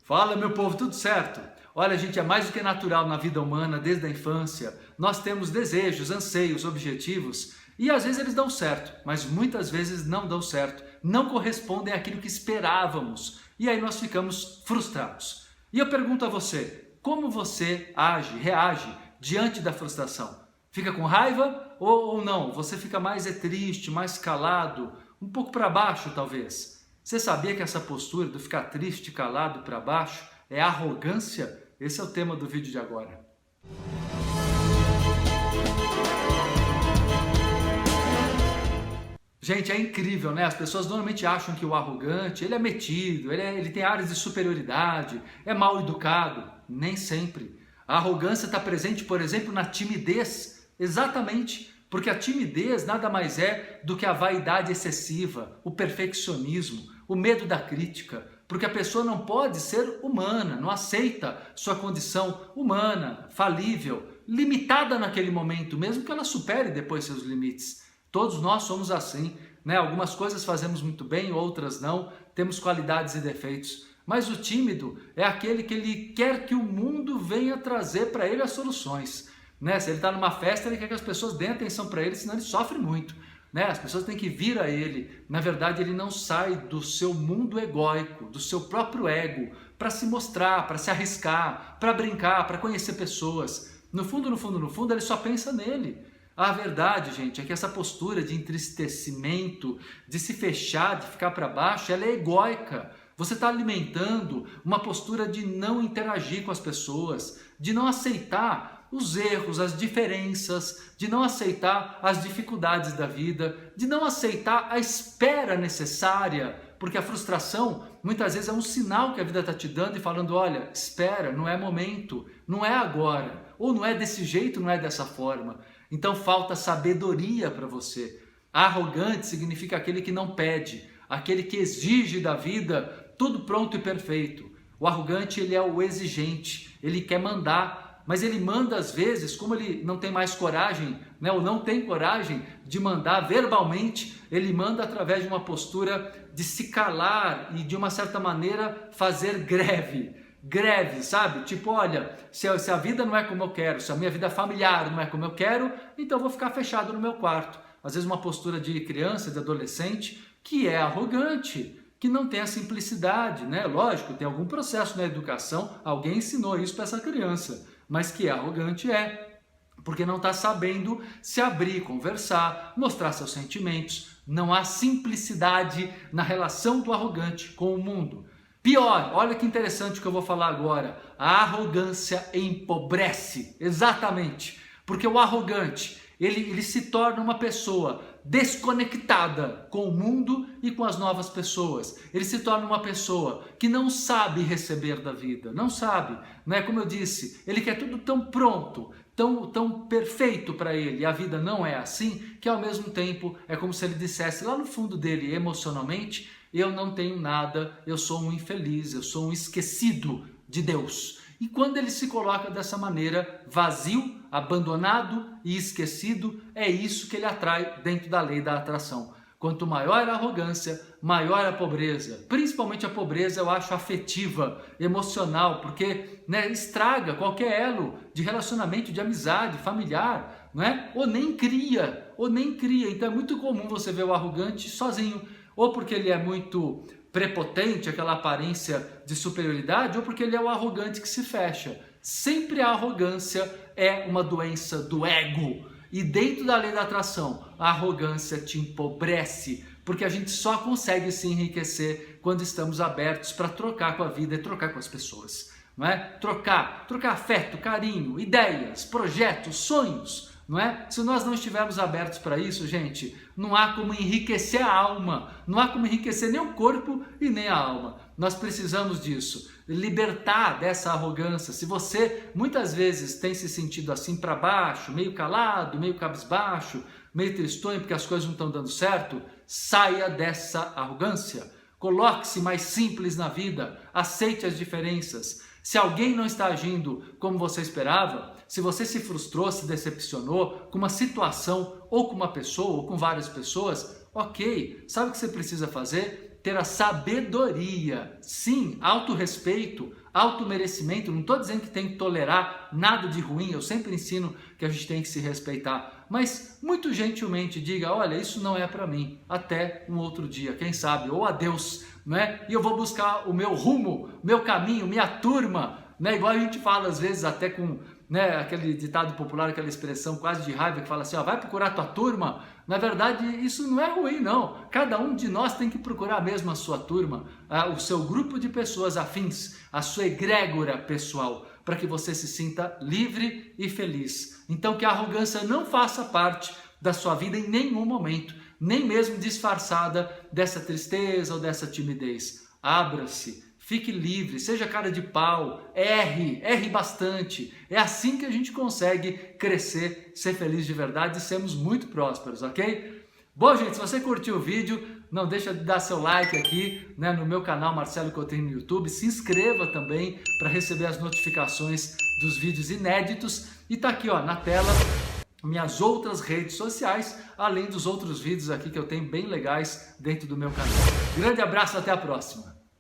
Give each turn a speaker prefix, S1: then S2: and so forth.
S1: Fala, meu povo, tudo certo? Olha, gente, é mais do que natural na vida humana, desde a infância. Nós temos desejos, anseios, objetivos e às vezes eles dão certo, mas muitas vezes não dão certo, não correspondem àquilo que esperávamos e aí nós ficamos frustrados. E eu pergunto a você, como você age, reage diante da frustração? Fica com raiva ou não? Você fica mais triste, mais calado, um pouco para baixo talvez? Você sabia que essa postura do ficar triste, calado, para baixo é arrogância? Esse é o tema do vídeo de agora. Gente, é incrível, né? As pessoas normalmente acham que o arrogante, ele é metido, ele tem áreas de superioridade, é mal educado. Nem sempre. A arrogância está presente, por exemplo, na timidez. Exatamente. Porque a timidez nada mais é do que a vaidade excessiva, o perfeccionismo, o medo da crítica, porque a pessoa não pode ser humana, não aceita sua condição humana, falível, limitada naquele momento, mesmo que ela supere depois seus limites. Todos nós somos assim, né? Algumas coisas fazemos muito bem, outras não, temos qualidades e defeitos. Mas o tímido é aquele que ele quer que o mundo venha trazer para ele as soluções. Né? Se ele está numa festa, ele quer que as pessoas deem atenção para ele, senão ele sofre muito. Né? As pessoas têm que vir a ele. Na verdade, ele não sai do seu mundo egóico, do seu próprio ego, para se mostrar, para se arriscar, para brincar, para conhecer pessoas. No fundo, ele só pensa nele. A verdade, gente, é que essa postura de entristecimento, de se fechar, de ficar para baixo, ela é egóica. Você está alimentando uma postura de não interagir com as pessoas, de não aceitar os erros, as diferenças, de não aceitar as dificuldades da vida, de não aceitar a espera necessária, porque a frustração muitas vezes é um sinal que a vida está te dando e falando, olha, espera, não é momento, não é agora, ou não é desse jeito, não é dessa forma. Então falta sabedoria para você. Arrogante significa aquele que não pede, aquele que exige da vida tudo pronto e perfeito. O arrogante, ele é o exigente, ele quer mandar, mas ele manda às vezes, como ele não tem mais coragem, né, ou não tem coragem de mandar verbalmente, ele manda através de uma postura de se calar e de uma certa maneira fazer greve. Greve, sabe? Tipo, olha, se a vida não é como eu quero, se a minha vida familiar não é como eu quero, então eu vou ficar fechado no meu quarto. Às vezes uma postura de criança, de adolescente, que é arrogante, que não tem a simplicidade, né? Lógico, tem algum processo na educação, alguém ensinou isso para essa criança, mas que é arrogante porque não está sabendo se abrir, conversar, mostrar seus sentimentos. Não há simplicidade na relação do arrogante com o mundo. Pior, olha que interessante o que eu vou falar agora, a arrogância empobrece, exatamente, porque o arrogante, ele se torna uma pessoa desconectada com o mundo e com as novas pessoas. Ele se torna uma pessoa que não sabe receber da vida, não sabe, né? Como eu disse, ele quer tudo tão pronto, tão perfeito para ele, e a vida não é assim, que ao mesmo tempo é como se ele dissesse lá no fundo dele, emocionalmente, eu não tenho nada, eu sou um infeliz, eu sou um esquecido de Deus. E quando ele se coloca dessa maneira, vazio, abandonado e esquecido, é isso que ele atrai dentro da lei da atração. Quanto maior a arrogância, maior a pobreza. Principalmente a pobreza eu acho afetiva, emocional, porque né, estraga qualquer elo de relacionamento, de amizade, familiar, não é? Ou nem cria. Então é muito comum você ver o arrogante sozinho, ou porque ele é muito prepotente, aquela aparência de superioridade, ou porque ele é o arrogante que se fecha. Sempre a arrogância é uma doença do ego. E dentro da lei da atração, a arrogância te empobrece, porque a gente só consegue se enriquecer quando estamos abertos para trocar com a vida e trocar com as pessoas. Não é? Trocar afeto, carinho, ideias, projetos, sonhos. Não é? Se nós não estivermos abertos para isso, gente, não há como enriquecer a alma, não há como enriquecer nem o corpo e nem a alma. Nós precisamos disso, libertar dessa arrogância. Se você muitas vezes tem se sentido assim para baixo, meio calado, meio cabisbaixo, meio tristonho porque as coisas não estão dando certo, saia dessa arrogância. Coloque-se mais simples na vida, aceite as diferenças. Se alguém não está agindo como você esperava, se você se frustrou, se decepcionou com uma situação, ou com uma pessoa, ou com várias pessoas, ok, sabe o que você precisa fazer? ter a sabedoria, sim, autorrespeito, automerecimento. Não estou dizendo que tem que tolerar nada de ruim, eu sempre ensino que a gente tem que se respeitar, mas muito gentilmente diga, olha, isso não é para mim, até um outro dia, quem sabe, ou adeus, né? E eu vou buscar o meu rumo, meu caminho, minha turma, né? Igual a gente fala às vezes até com, né, aquele ditado popular, aquela expressão quase de raiva que fala assim, ó, vai procurar tua turma. Na verdade, isso não é ruim, não. Cada um de nós tem que procurar mesmo a sua turma, o seu grupo de pessoas afins, a sua egrégora pessoal, para que você se sinta livre e feliz. Então, que a arrogância não faça parte da sua vida em nenhum momento, nem mesmo disfarçada dessa tristeza ou dessa timidez. Abra-se. Fique livre, seja cara de pau, erre bastante. É assim que a gente consegue crescer, ser feliz de verdade e sermos muito prósperos, ok? Bom, gente, se você curtiu o vídeo, não deixa de dar seu like aqui, né, no meu canal Marcelo Cotrim no YouTube. Se inscreva também para receber as notificações dos vídeos inéditos. E tá aqui, ó, na tela, minhas outras redes sociais, além dos outros vídeos aqui que eu tenho bem legais dentro do meu canal. Grande abraço, até a próxima!